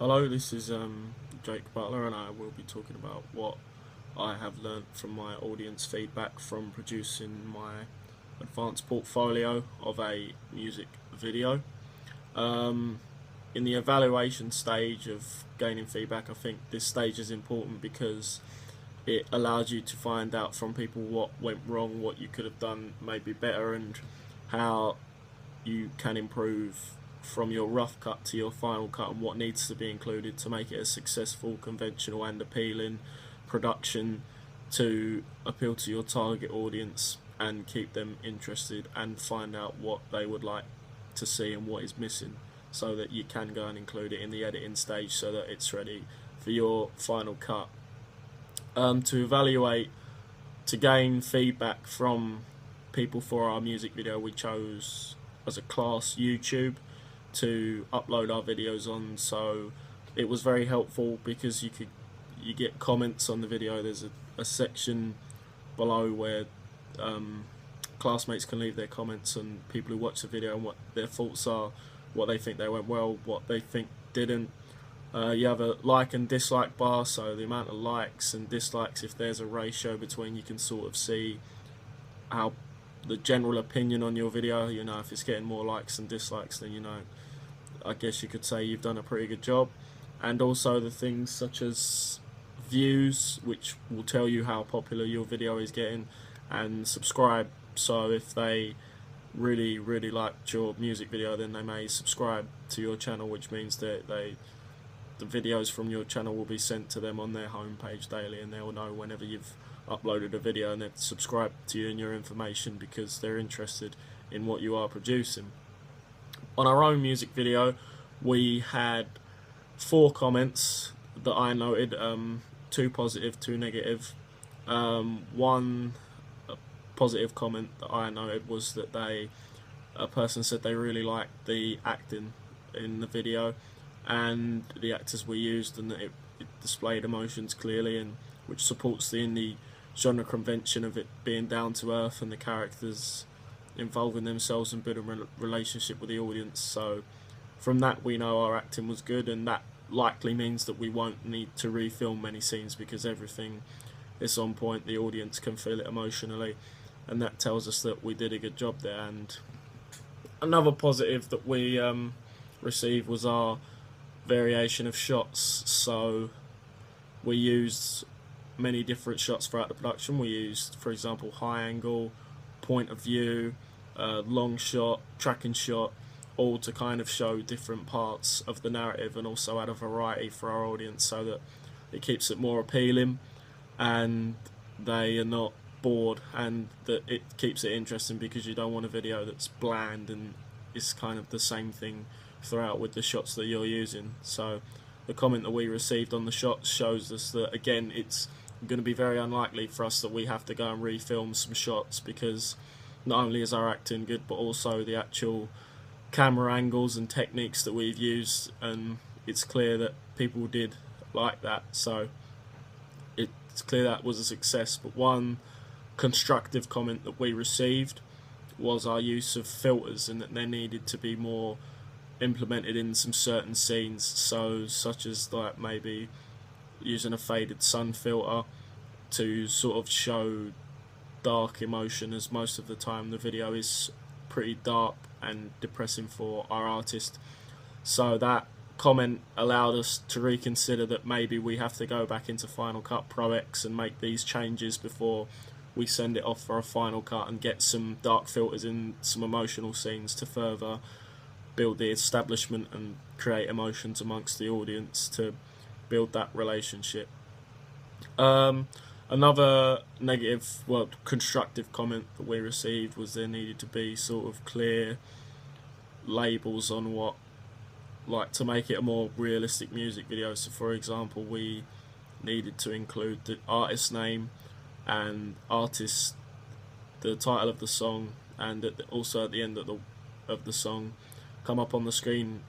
Hello, this is Jake Butler, and I will be talking about what I have learnt from my audience feedback from producing my advanced portfolio of a music video. Um, in the evaluation stage of gaining feedback, I think this stage is important because it allows you to find out from people what went wrong, what you could have done maybe better, and how you can improve from your rough cut to your final cut, and what needs to be included to make it a successful, conventional and appealing production to appeal to your target audience and keep them interested and find out what they would like to see and what is missing, so that you can go and include it in the editing stage so that it's ready for your final cut. To evaluate, to gain feedback from people for our music video, we chose as a class YouTube to upload our videos on, so it was very helpful because you get comments on the video. There's a section below where classmates can leave their comments, and people who watch the video and what their thoughts are, what they think they went well, what they think didn't. You have a like and dislike bar, so the amount of likes and dislikes, if there's a ratio between, you can sort of see how the general opinion on your video, if it's getting more likes and dislikes, then I guess you could say you've done a pretty good job. And also the things such as views, which will tell you how popular your video is getting, and subscribe, so if they really liked your music video, then they may subscribe to your channel, which means that the videos from your channel will be sent to them on their homepage daily, and they'll know whenever you've uploaded a video, and they've subscribed to you and your information because they're interested in what you are producing. On our own music video, we had 4 comments that I noted, 2 positive, 2 negative. One positive comment that I noted was that a person said they really liked the acting in the video and the actors we used, and that it displayed emotions clearly, and which supports the indie genre convention of it being down to earth and the characters involving themselves and building a relationship with the audience. So from that, we know our acting was good, and that likely means that we won't need to refilm many scenes because everything is on point. The audience can feel it emotionally, and that tells us that we did a good job there. And another positive that we received was our variation of shots. So we used many different shots throughout the production. We used, for example, high angle, point of view, long shot, tracking shot, all to kind of show different parts of the narrative and also add a variety for our audience, so that it keeps it more appealing and they are not bored, and that it keeps it interesting, because you don't want a video that's bland and it's kind of the same thing throughout with the shots that you're using. So the comment that we received on the shots shows us that, again, it's going to be very unlikely for us that we have to go and refilm some shots, because not only is our acting good, but also the actual camera angles and techniques that we've used, and it's clear that people did like that. So it's clear that was a success. But one constructive comment that we received was our use of filters, and that they needed to be more implemented in some certain scenes, so such as like maybe using a faded sun filter to sort of show dark emotion, as most of the time the video is pretty dark and depressing for our artist. So that comment allowed us to reconsider that maybe we have to go back into Final Cut Pro X and make these changes before we send it off for a final cut, and get some dark filters in some emotional scenes to further build the establishment and create emotions amongst the audience to build that relationship. Another negative, well, constructive comment that we received was there needed to be sort of clear labels on what, like, to make it a more realistic music video. So for example, we needed to include the artist name and artist, the title of the song, and also at the end of the song come up on the screen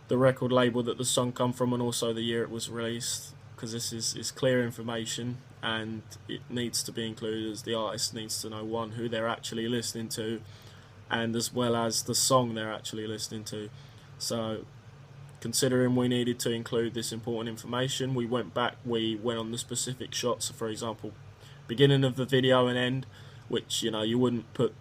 the record label that the song come from, and also the year it was released, because this is clear information and it needs to be included, as the artist needs to know, one, who they're actually listening to, and as well as the song they're actually listening to. So considering we needed to include this important information, we went back, we went on the specific shots, for example, beginning of the video and end, which, you know, you wouldn't put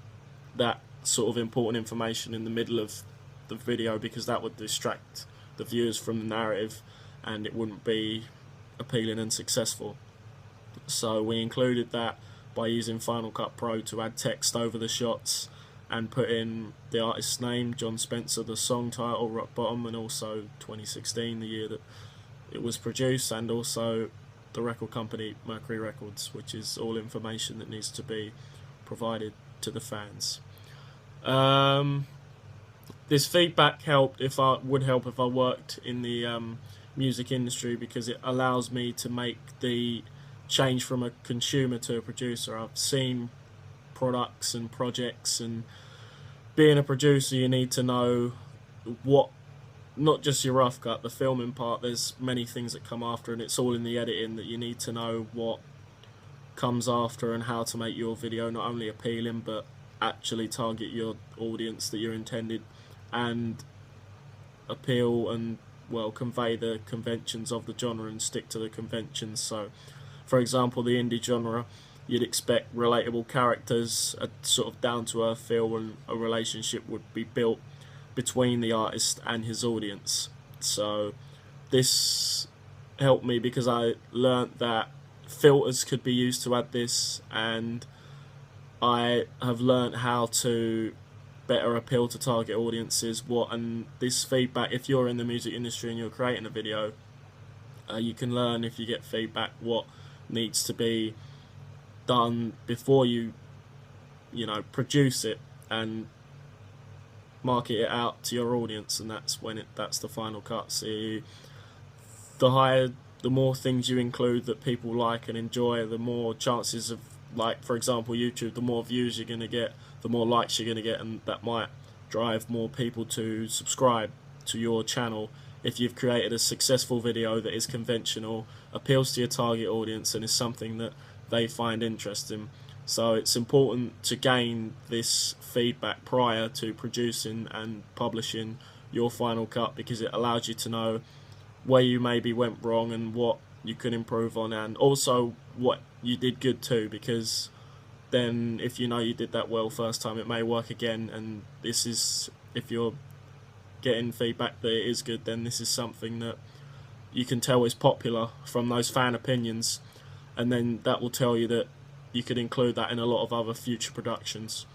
that sort of important information in the middle of the video because that would distract the viewers from the narrative and it wouldn't be appealing and successful. So we included that by using Final Cut Pro to add text over the shots and put in the artist's name, John Spencer, the song title, Rock Bottom, and also 2016, the year that it was produced, and also the record company Mercury Records, which is all information that needs to be provided to the fans. This feedback would help if I worked in the music industry, because it allows me to make the change from a consumer to a producer. I've seen products and projects, and being a producer you need to know what, not just your rough cut, the filming part, there's many things that come after, and it's all in the editing that you need to know what comes after and how to make your video not only appealing but actually target your audience that you're intended and appeal and, well, convey the conventions of the genre and stick to the conventions. So for example, the indie genre, you'd expect relatable characters, a sort of down-to-earth feel, and a relationship would be built between the artist and his audience. So this helped me because I learnt that filters could be used to add this, and I have learnt how to better appeal to target audiences. And this feedback, if you're in the music industry and you're creating a video, you can learn, if you get feedback, what needs to be done before you produce it and market it out to your audience, and that's the final cut. So the more things you include that people like and enjoy, the more chances of, like for example YouTube, the more views you're going to get, the more likes you're going to get, and that might drive more people to subscribe to your channel if you've created a successful video that is conventional, appeals to your target audience, and is something that they find interesting. So it's important to gain this feedback prior to producing and publishing your final cut, because it allows you to know where you maybe went wrong and what you can improve on, and also what you did good too, because then if you know you did that well first time, it may work again. And this is, if you're getting feedback that it is good, then this is something that you can tell is popular from those fan opinions, and then that will tell you that you could include that in a lot of other future productions.